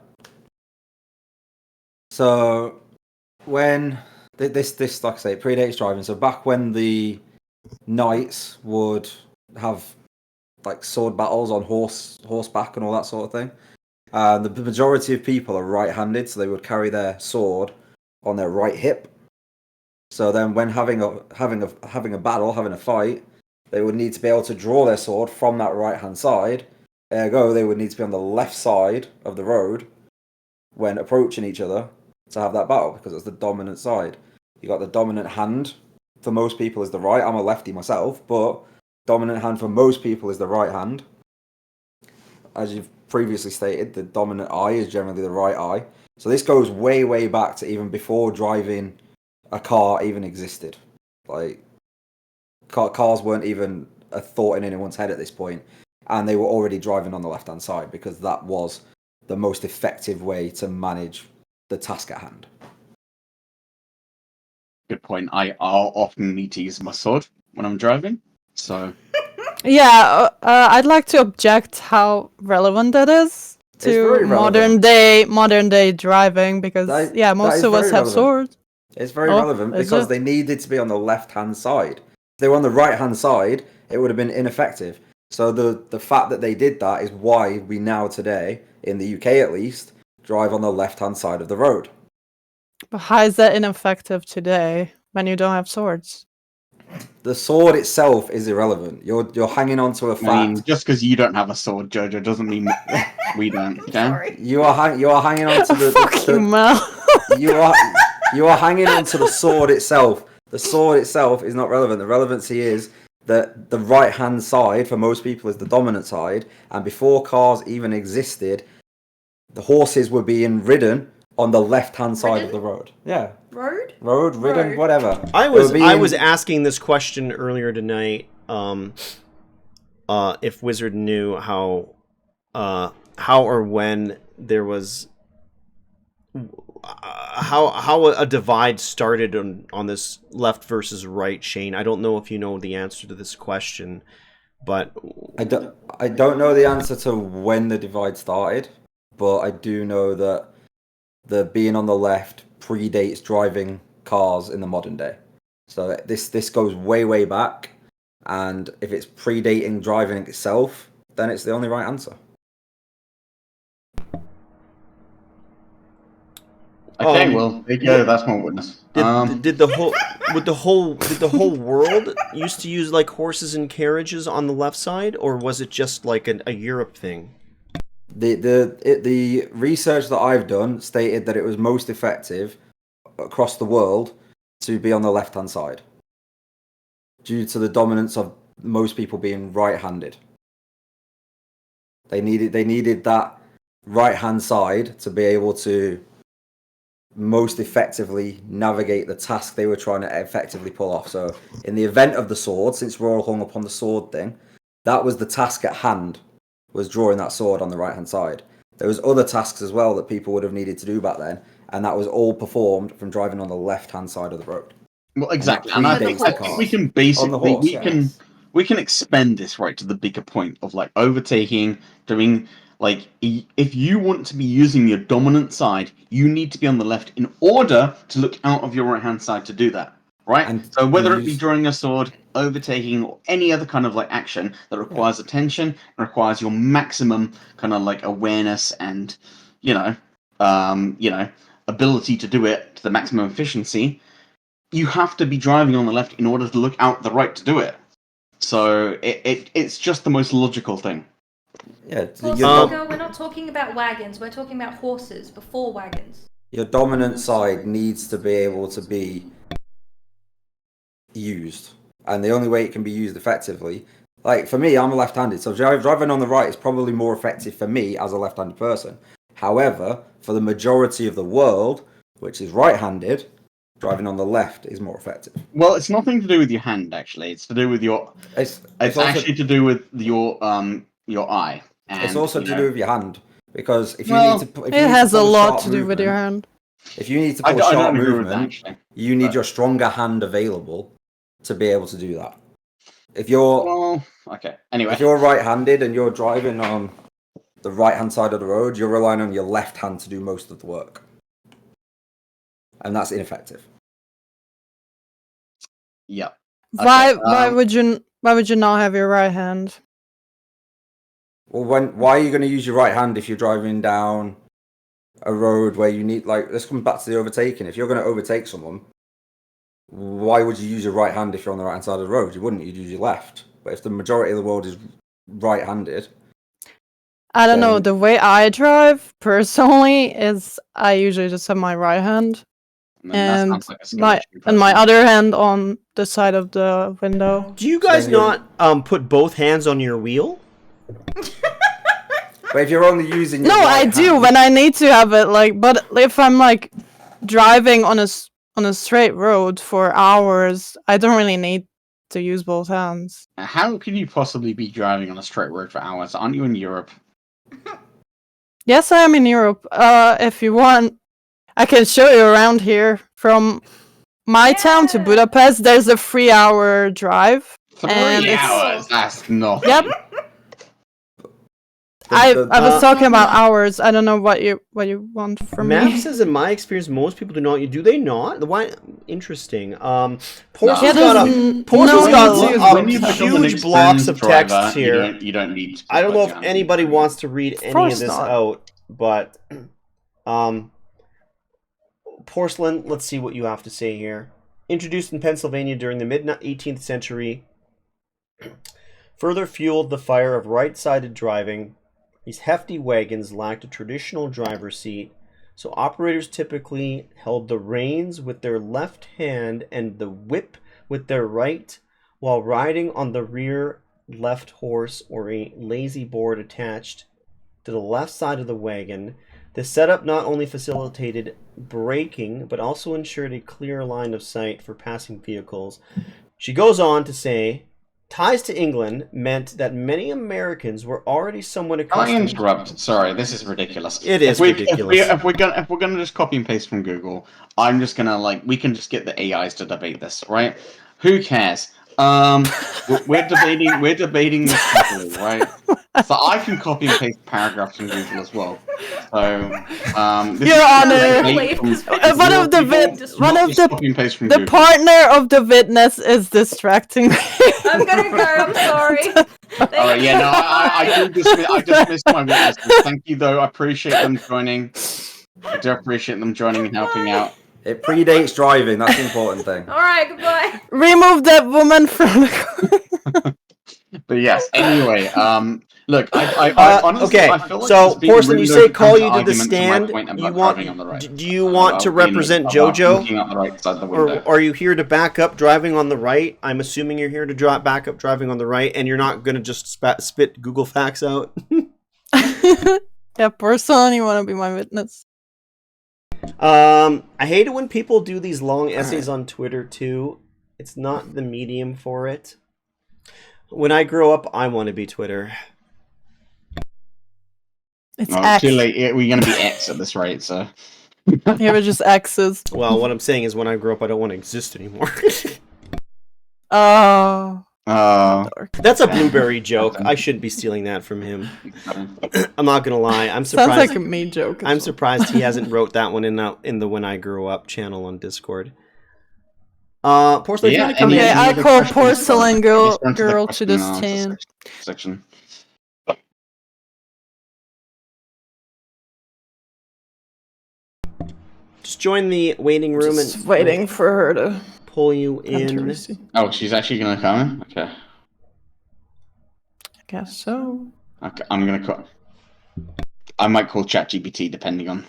So when this like I say predates driving. So back when the knights would have like sword battles on horseback and all that sort of thing. The majority of people are right-handed, so they would carry their sword on their right hip. So then, when having a battle, having a fight, they would need to be able to draw their sword from that right-hand side. Ergo, they would need to be on the left side of the road when approaching each other to have that battle, because it's the dominant side. You got the dominant hand. For most people, is the right. I'm a lefty myself, but dominant hand for most people is the right hand. As you've previously stated, the dominant eye is generally the right eye. So this goes way, way back to even before driving a car even existed. Like, cars weren't even a thought in anyone's head at this point, and they were already driving on the left-hand side because that was the most effective way to manage the task at hand. Good point. I'll often need to use my sword when I'm driving, so Yeah, I'd like to object how relevant that is to very relevant. modern day driving because That most is of us very have relevant. swords. It's very Oh, relevant is because it? they needed to be on the left-hand side. If they were on the right-hand side, it would have been ineffective. So the fact that they did that is why we now today, in the UK at least, drive on the left-hand side of the road. But how is that ineffective today when you don't have swords? The sword itself is irrelevant. You're hanging on to a fact. I mean, just because you don't have a sword, Jojo, doesn't mean we don't. Okay? Sorry. You are hanging on to the Fuck you, Mel. you are hanging on to the sword itself. The sword itself is not relevant. The relevancy is that the right hand side for most people is the dominant side, and before cars even existed, the horses were being ridden on the left hand side of the road. Yeah. Road? Ridden, Road. whatever. I They were was being- asking this question earlier tonight. If Wizard knew how or when there was how a divide started on this left versus right chain. I don't know if you know the answer to this question, but I don't know the answer to when the divide started, but I do know that the being on the left predates driving cars in the modern day. So this goes way back, and if it's predating driving itself, then it's the only right answer. Okay, well, there you go. That's my witness. did the whole world used to use like horses and carriages on the left side, or was it just like a Europe thing? The research that I've done stated that it was most effective across the world to be on the left hand side due to the dominance of most people being right-handed. They needed that right hand side to be able to most effectively navigate the task they were trying to effectively pull off. So in the event of the sword, since we're all hung up on the sword thing, that was the task at hand, was drawing that sword on the right hand side. There was other tasks as well that people would have needed to do back then, and that was all performed from driving on the left hand side of the road. Well, exactly, and I think we can basically we can expand this right to the bigger point of like overtaking, doing like if you want to be using your dominant side, you need to be on the left in order to look out of your right hand side to do that, right? And so whether it be drawing a sword, overtaking, or any other kind of like action that requires attention and requires your maximum kind of like awareness and ability to do it to the maximum efficiency, you have to be driving on the left in order to look out the right to do it. So it's just the most logical thing. Yeah, we're not talking about wagons, we're talking about horses before wagons. Your dominant side needs to be able to be used, and the only way it can be used effectively, like for me, I'm a left-handed, so driving on the right is probably more effective for me as a left-handed person. However, for the majority of the world, which is right-handed, driving on the left is more effective. Well, it's nothing to do with your hand, actually. It's to do with your. It's actually to do with your eye. And, it's also to do with your hand, because if you need to. It has a lot to do with your hand. If you need to pull a sharp movement, you need your stronger hand available to be able to do that. If you're Anyway, if you're right-handed and you're driving on the right-hand side of the road, you're relying on your left hand to do most of the work, and that's ineffective. Yeah. Why would you not have your right hand? Well, why are you going to use your right hand if you're driving down a road where you need, like, let's come back to the overtaking. If you're going to overtake someone, why would you use your right hand if you're on the right hand side of the road? You wouldn't. You'd use your left. But if the majority of the world is right-handed, I don't know. The way I drive personally is I usually just have my right hand and my other hand on the side of the window. Do you guys not put both hands on your wheel? But if you're only using your No, I right do hand- when I need to have it. Like, but if I'm like driving on a straight road for hours, I don't really need to use both hands. How could you possibly be driving on a straight road for hours? Aren't you in Europe? Yes, I am in Europe. If you want, I can show you around here. From my town to Budapest, there's a 3-hour drive. 3 And it's- hours? That's not. Yep. I was talking about hours. I don't know what you want from Matt me. says, in my experience, most people do not. Do they not? Why? Interesting. Porcelain's Yeah, got there's Porcelain's no got need to. When you become an huge blocks of experienced text driver, here. You don't need. To I don't know if put anybody down. wants to read any of course this not. out, but Porcelain, let's see what you have to say here. Introduced in Pennsylvania during the mid-18th century, further fueled the fire of right-sided driving. These hefty wagons lacked a traditional driver's seat, so operators typically held the reins with their left hand and the whip with their right, while riding on the rear left horse or a lazy board attached to the left side of the wagon. The setup not only facilitated braking, but also ensured a clear line of sight for passing vehicles. She goes on to say, ties to England meant that many Americans were already somewhat Can I accustomed. interrupt? Sorry, this is ridiculous. It is ridiculous. If we're gonna just copy and paste from Google, I'm just gonna we can just get the AIs to debate this, right? Who cares? We're debating this properly, right? So I can copy and paste paragraphs from Google as well. So, this Your is Honor. debate from- One of the Not just copy and paste from the Google. partner of the witness is distracting me. I'm gonna go. I'm sorry. All right, yeah, no, I dismissed my witnesses. Thank you, though. I appreciate them joining. I do appreciate them joining and helping out. It predates driving. That's the important thing. All right. Goodbye. Remove that woman from the But yes, anyway, look, I honestly, Okay, I feel like so there's been Porcelain, really you no say call you to the counter-argument my stand. point about You want? driving on the right. Do you want to About being- represent about JoJo? looking out the right side of the Or window. are you here to back up driving on the right? I'm assuming you're here to back up driving on the right, and you're not going to just spit Google facts out. Yeah, Porcelain, you want to be my witness? I hate it when people do these long essays on Twitter too. It's not the medium for it. When I grow up, I want to be Twitter. It's No, X. too late. We're going to be X at this rate, so. Yeah, we're just X's. Well, what I'm saying is when I grow up, I don't want to exist anymore. Oh. That's a Blueberry joke. I shouldn't be stealing that from him. I'm not gonna lie. I'm Sounds surprised. like a me joke. I'm surprised he hasn't wrote that one in the When I Grew Up channel on Discord. Porcelain, Yeah, yeah, come Okay, in. I other call questions? Porcelain Let's turn to the girl to question the and answer stand. section. Just join the waiting room Just and waiting for her to pull you enter. in. Oh, she's actually going to come in? Okay. I guess so. Okay, I'm going to call. I might call ChatGPT depending on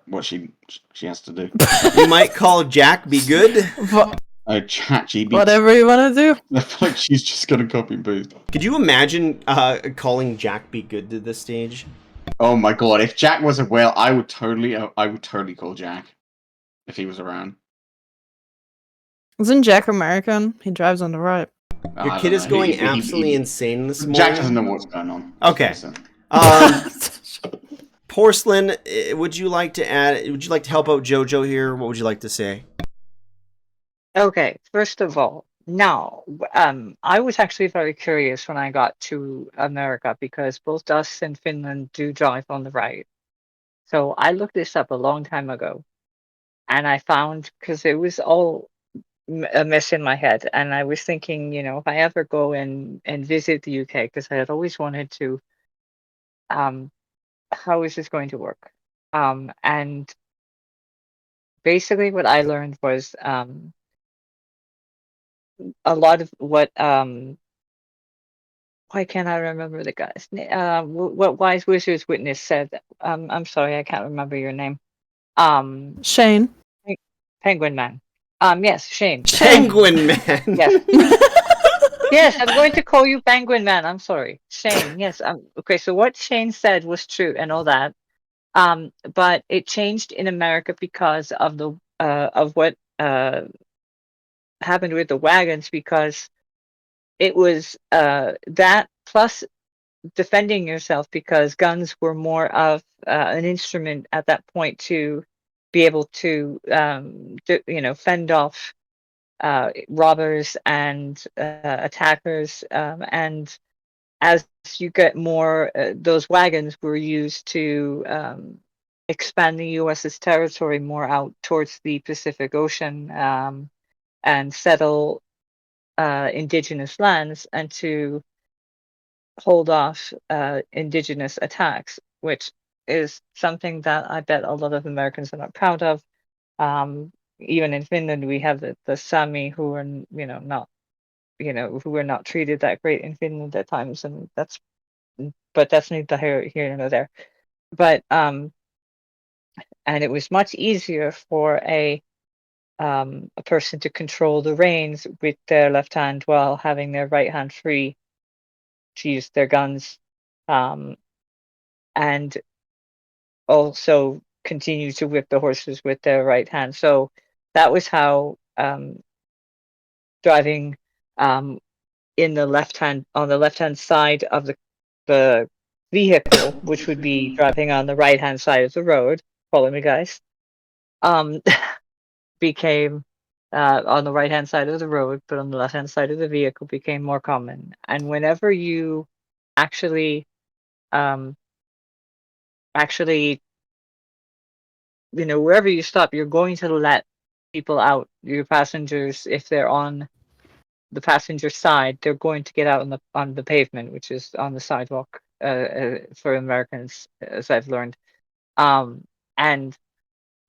what she has to do. You might call Jack. Be good. Oh, ChatGPT. Whatever you want to do. I feel like she's just going to copy and paste. Could you imagine calling Jack Be Good to this stage? Oh my god! If Jack was a whale, I would totally call Jack if he was around. Isn't Jack American? He drives on the right. Your I kid don't is know. going He- absolutely insane this morning. Jack doesn't know what's going on. Okay. So- Porcelain, would you like to add? Would you like to help out JoJo here? What would you like to say? Okay, first of all, now, I was actually very curious when I got to America because both us and Finland do drive on the right. So I looked this up a long time ago, and I found, because it was all a mess in my head, and I was thinking, if I ever go and visit the UK, because I had always wanted to, how is this going to work? And basically what I learned was, a lot of what why can't I remember the guy's name? What Wise Wizard's witness said. I'm sorry, I can't remember your name. Shane. Penguin Man. Yes, Shane. Penguin Man. Yes. Yes, I'm going to call you Penguin Man. I'm sorry, Shane. Yes, okay. So what Shane said was true and all that. But it changed in America because of the of what happened with the wagons, because it was that plus defending yourself, because guns were more of an instrument at that point to be able to fend off robbers and attackers, and as you get more, those wagons were used to expand the US's territory more out towards the Pacific Ocean, and settle indigenous lands, and to hold off indigenous attacks, which is something that I bet a lot of Americans are not proud of. Even in Finland, we have the Sami, who are not who were not treated that great in Finland at times, and but that's neither here nor there. But and it was much easier for a person to control the reins with their left hand while having their right hand free to use their guns, and also continue to whip the horses with their right hand. So that was how driving in the left hand on the left hand side of the vehicle, which would be driving on the right hand side of the road. Follow me, guys. Became on the right hand side of the road, but on the left hand side of the vehicle became more common. And whenever you actually wherever you stop, you're going to let people out, your passengers. If they're on the passenger side, they're going to get out on the pavement, which is on the sidewalk, for Americans, as I've learned. And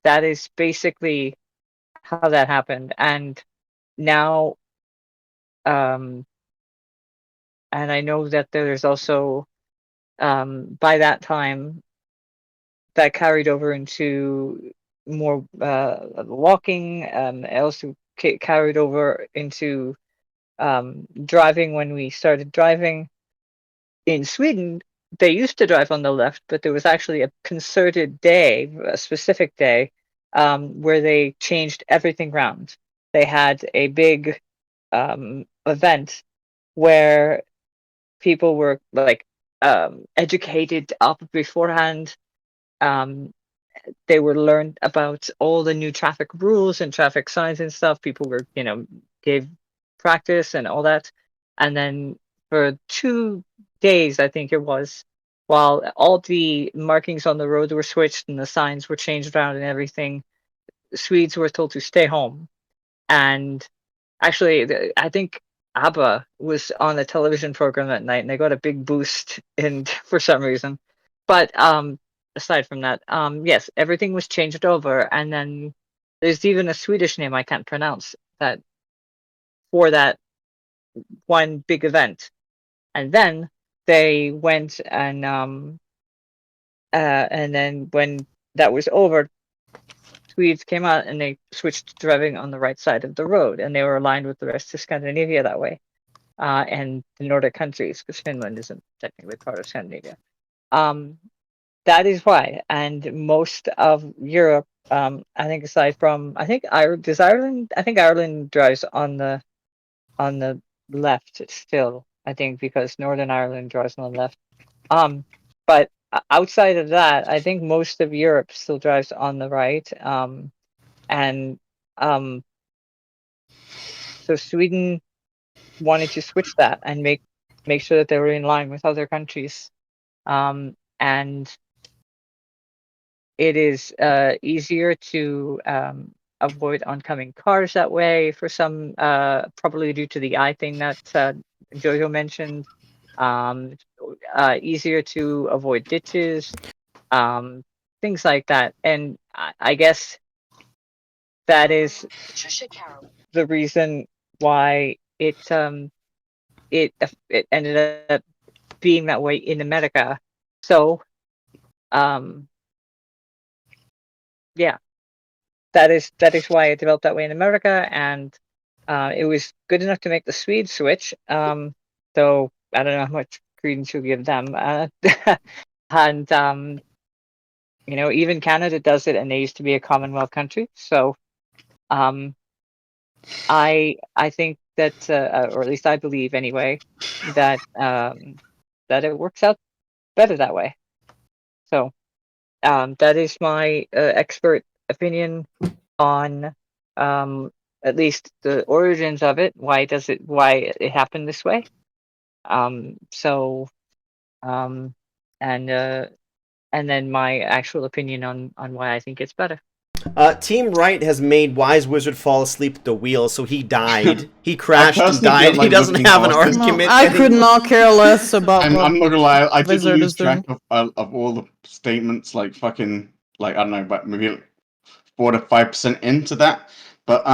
that is basically how that happened. And now, and I know that there's also, by that time, that carried over into more walking. It also carried over into driving. When we started driving in Sweden, they used to drive on the left, but there was actually a concerted day, a specific day, where they changed everything round. They had a big event where people were like educated up beforehand. They were learned about all the new traffic rules and traffic signs and stuff. People were, gave practice and all that. And then for 2 days, I think it was, while all the markings on the road were switched and the signs were changed around and everything, Swedes were told to stay home. And actually, I think ABBA was on a television program that night, and they got a big boost in for some reason. But aside from that, yes, everything was changed over, and then there's even a Swedish name I can't pronounce that for that one big event. And then they went and then when that was over, Swedes came out and they switched to driving on the right side of the road, and they were aligned with the rest of Scandinavia that way, and the Nordic countries, because Finland isn't technically part of Scandinavia. That is why, and most of Europe, I think aside from, I think Ireland, I think Ireland drives on the left still, I think, because Northern Ireland drives on the left. But outside of that, I think most of Europe still drives on the right. And so Sweden wanted to switch that and make sure that they were in line with other countries. And it is easier to avoid oncoming cars that way for some, probably due to the eye thing that Jojo mentioned. Easier to avoid ditches, things like that. And I guess that is the reason why it ended up being that way in America. So yeah, that is why it developed that way in America. And It was good enough to make the Swedes switch. Though I don't know how much credence you'll give them. And even Canada does it, and they used to be a Commonwealth country. So, I think that, or at least I believe anyway, that that it works out better that way. So, that is my expert opinion on at least the origins of it. Why it happened this way? And then my actual opinion on why I think it's better. Team Wright has made Wise Wizard fall asleep at the wheel, so he died. He crashed and personally died. don't He like doesn't looking have an horses. No, argument. I could not care less about I'm what not gonna lie, I did Blizzard lose is doing. track of all the statements, like fucking, like, I don't know, but maybe like 4 to 5% into that. But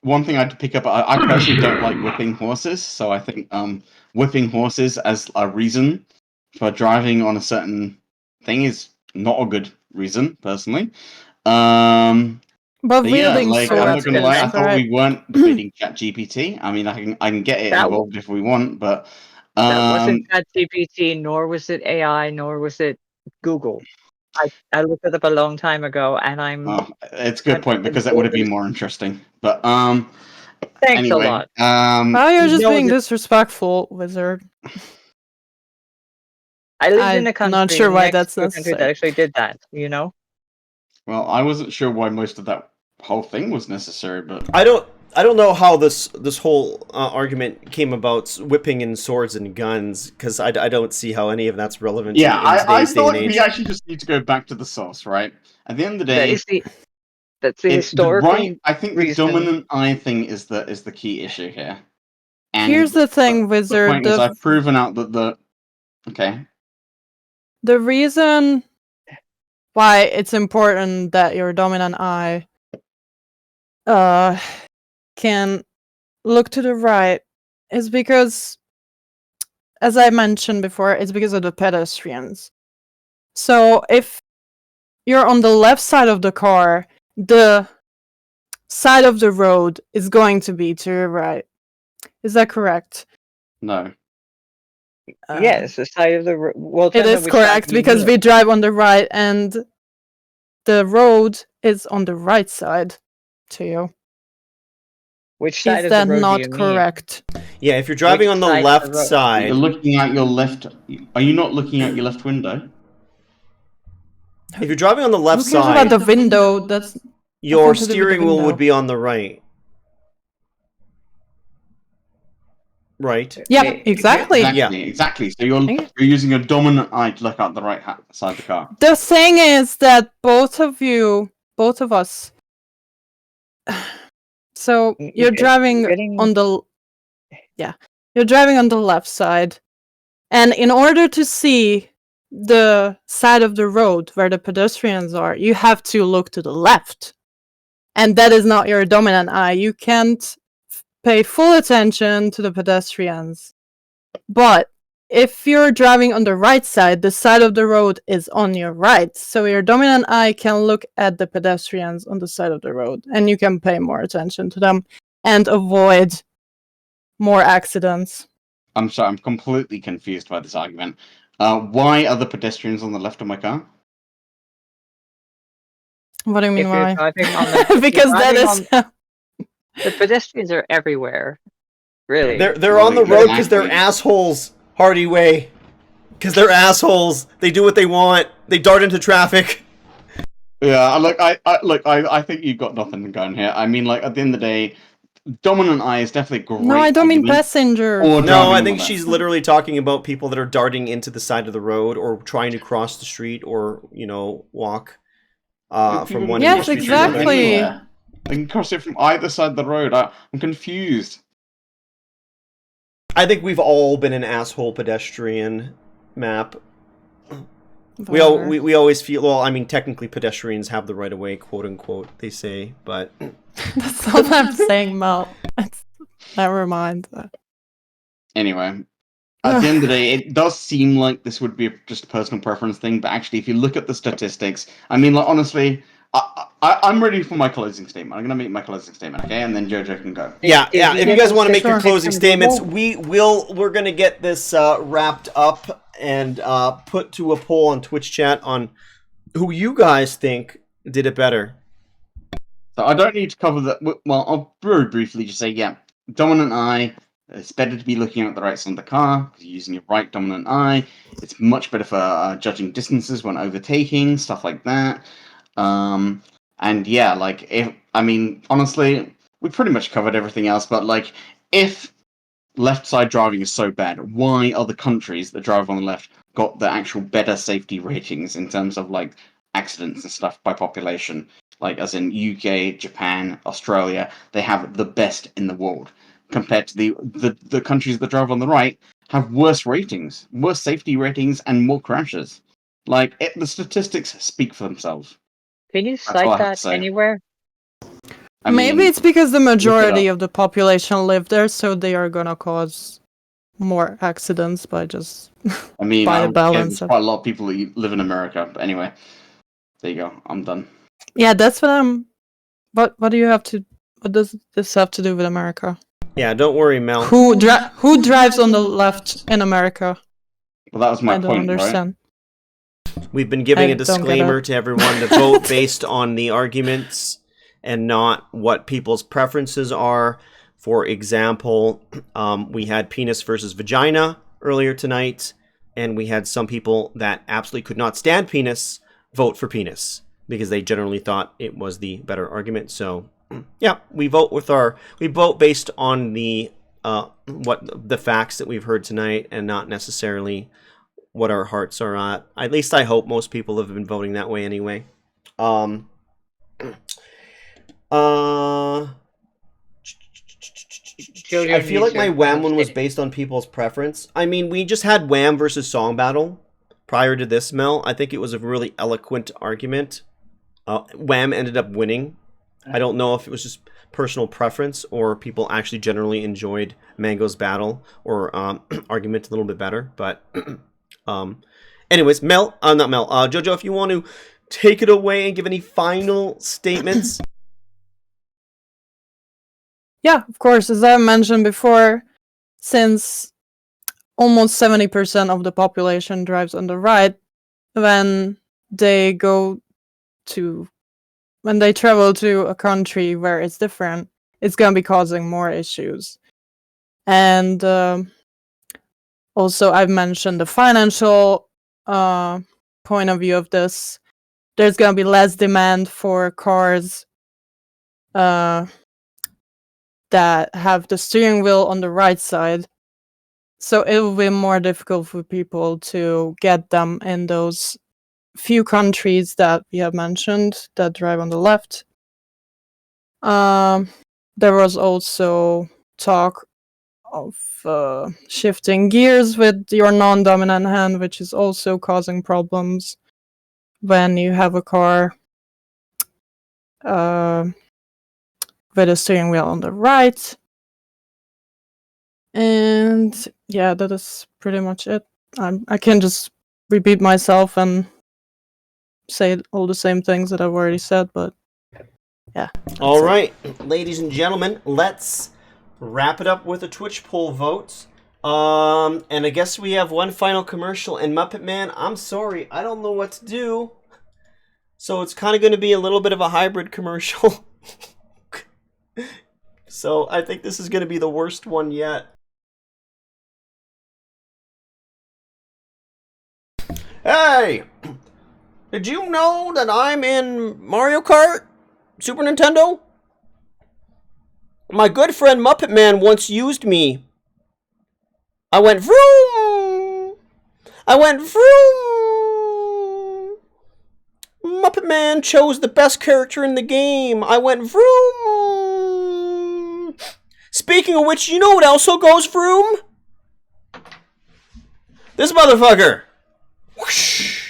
one thing I had to pick up, I personally don't like whipping horses, so I think whipping horses as a reason for driving on a certain thing is not a good reason, personally. But But yeah, wielding like, I'm not swords gonna is lie, I thought correct. we weren't debating ChatGPT. I mean, I can get it That involved if we want, but That wasn't ChatGPT, nor was it AI, nor was it Google. I looked it up a long time ago, and I'm. oh, it's a good point because that would have been more interesting. But Thanks anyway, a lot. Wow, you're just no, being it- disrespectful, Wizard. I lived in I'm a country not sure why next that's to a country that necessary. actually did that. You know. well, I wasn't sure why most of that whole thing was necessary, but I don't know how this whole argument came about, whipping and swords and guns, because I don't see how any of that's relevant yeah, in I today's day feel and like age. we actually just need to go back to the source, right? At the end of the That day, is that's the it's historical. right. I think the reason. dominant eye thing is the key issue here. And Here's the thing, the Wizard. point is, I've proven out that The reason why it's important that your dominant eye can look to the right is because, as I mentioned before, it's because of the pedestrians. So if you're on the left side of the car, the side of the road is going to be to your right. Is that correct? no. Yes, the side of the well. It depends on is which side correct you because mean. we drive on the right and the road is on the right side to you. Which side Is of that the road not do you mean? correct? Yeah, if you're driving Which on the side of the left road? You're side, looking at your left. Are you not looking at your left window? if you're driving on the left Who cares side, about the window? That's your nothing to do with the steering wheel window. would be on the right. Right. yeah, Okay, exactly. Exactly. So you're Okay. using your dominant eye to look out the right side of the car. The thing is that both of us. So you're driving getting- on the you're driving on the left side, and in order to see the side of the road where the pedestrians are, you have to look to the left, and that is not your dominant eye. You can't pay full attention to the pedestrians. But if you're driving on the right side, the side of the road is on your right, so your dominant eye can look at the pedestrians on the side of the road, and you can pay more attention to them and avoid more accidents. I'm sorry, I'm completely confused by this argument. Why are the pedestrians on the left of my car? What do you mean If you're why? driving on the- if you're Because that driving is The pedestrians are everywhere. Really. They're Well, on the road because exactly. they're assholes, Hardy Way. Because they're assholes. They do what they want. They dart into traffic. Yeah, I think you've got nothing going here. I mean, like, at the end of the day, dominant eye is definitely great. No, I don't mean argument. passenger. Or No, driving I on think the she's left. literally talking about people that are darting into the side of the road or trying to cross the street or, walk from People one can Yes, cross the industry street to from another. exactly. anywhere. They can cross it from either side of the road. I'm confused. I think we've all been an asshole pedestrian map. We Whatever. always feel, well, I mean, technically pedestrians have the right of way, quote unquote, they say, but That's not what I'm saying, Mel. Never mind. Anyway, at the end of the day, it does seem like this would be just a personal preference thing, but actually, if you look at the statistics, I mean, like, honestly, I'm ready for my closing statement. I'm gonna make my closing statement, okay, and then Jojo can go. Yeah. If you guys want to make your Sure. closing statements, we're gonna get this wrapped up and put to a poll on Twitch chat on who you guys think did it better. So I don't need to cover that. Well, I'll very briefly just say, yeah, dominant eye. It's better to be looking at the right side of the car because you're using your right dominant eye. It's much better for judging distances when overtaking, stuff like that. And yeah, like honestly, we pretty much covered everything else. But like, if left side driving is so bad, why other countries that drive on the left got the actual better safety ratings in terms of like accidents and stuff by population? Like, as in UK, Japan, Australia, they have the best in the world. Compared to the countries that drive on the right have worse ratings, worse safety ratings, and more crashes. Like, the statistics speak for themselves. Can you all I cite have to that say. anywhere? Maybe it's because the majority up. of the population live there, so they are gonna cause more accidents by just I mean, by I the don't care, balance there's of. quite a lot of people that live in America. But anyway, there you go. I'm done. Yeah, that's what I'm. What do you have to? What does this have to do with America? Yeah, don't worry, Mel. Who drives on the left in America? Well, that was my I don't point, right? understand. We've been giving I a don't get disclaimer it. to everyone to vote based on the arguments and not what people's preferences are. For example, we had penis versus vagina earlier tonight, and we had some people that absolutely could not stand penis vote for penis because they generally thought it was the better argument. So, yeah, we vote based on the what the facts that we've heard tonight, and not necessarily what our hearts are at least I hope most people have been voting that way anyway. I feel like my Wham one was based on people's preference. I mean, we just had Wham versus Song Battle prior to this, Mel. I think it was a really eloquent argument. Wham ended up winning. I don't know if it was just personal preference or people actually generally enjoyed Mango's battle or argument a little bit better. But anyways, not Mel. Jojo, if you want to take it away and give any final statements. Yeah, of course. As I mentioned before, since almost 70% of the population drives on the right, when they travel to a country where it's different, it's going to be causing more issues. And also, I've mentioned the financial point of view of this. There's going to be less demand for cars that have the steering wheel on the right side. So it will be more difficult for people to get them in those few countries that we have mentioned that drive on the left. There was also talk of shifting gears with your non-dominant hand, which is also causing problems when you have a car with a steering wheel on the right. And yeah, that is pretty much it. I can just repeat myself and say all the same things that I've already said, but yeah. All right, ladies and gentlemen, let's wrap it up with a Twitch poll vote. And I guess we have one final commercial. And Muppet Man, I'm sorry, I don't know what to do. So it's kind of going to be a little bit of a hybrid commercial. So I think this is going to be the worst one yet. Hey! Did you know that I'm in Mario Kart? Super Nintendo? My good friend Muppet Man once used me. I went vroom! Muppet Man chose the best character in the game. I went vroom! Speaking of which, you know what also goes vroom? This motherfucker! Whoosh!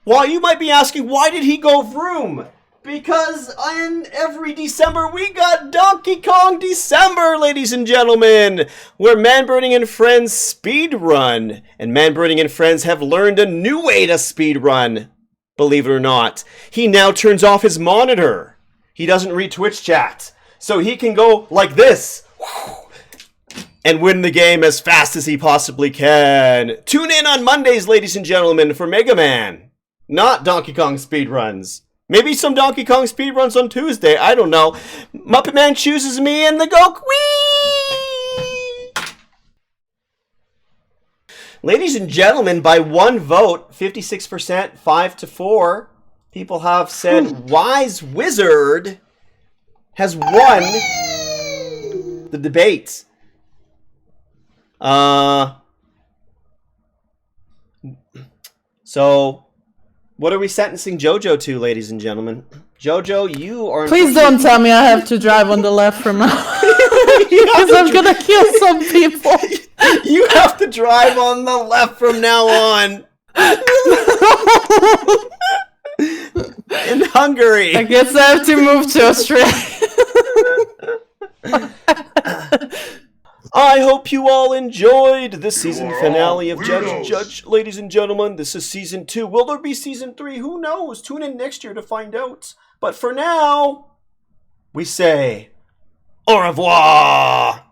Well, you might be asking, why did he go vroom? Because in every December, we got Donkey Kong December, ladies and gentlemen, where Manburning and Friends speed run. And Manburning and Friends have learned a new way to speed run. believe it or not. He now turns off his monitor. He doesn't read Twitch chat. So he can go like this and win the game as fast as he possibly can. Tune in on Mondays, ladies and gentlemen, for Mega Man. Not Donkey Kong speedruns. Maybe some Donkey Kong speedruns on Tuesday. I don't know. Muppet Man chooses me and the Go Whee! Ladies and gentlemen, by one vote, 56%, 5-4, people have said Wise Wizard has won the debate. So, what are we sentencing JoJo to, ladies and gentlemen? JoJo, you are... Please don't tell me I have to drive on the left from now. Because I'm gonna kill some people. You have to drive on the left from now on. In Hungary. I guess I have to move to Australia. I hope you all enjoyed the season finale of Judge. Ladies and gentlemen, this is season 2. Will there be season 3? Who knows? Tune in next year to find out. But for now, we say au revoir.